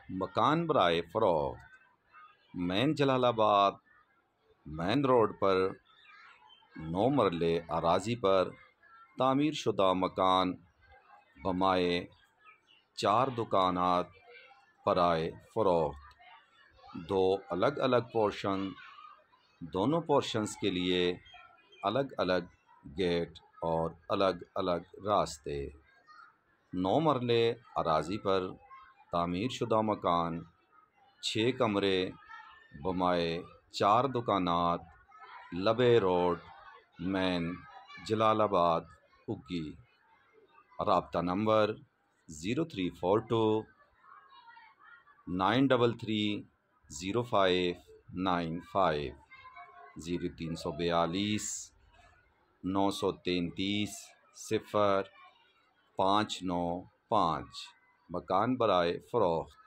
مکان برائے فروخت مین جلال آباد مین روڈ پر 9 مرلے اراضی پر تعمیر شدہ مکان بمائے 4 دکانات برائے فروخت، 2 الگ الگ پورشن، دونوں پورشنز کے لیے الگ الگ گیٹ اور الگ الگ راستے۔ 9 مرلے اراضی پر تعمیر شدہ مکان 6 کمرے بمائے 4 دکانات، لبے روڈ، مین جلال آباد اگی۔ رابطہ نمبر 0342 933 0595 0342 933 0595۔ مکان برائے فروخت۔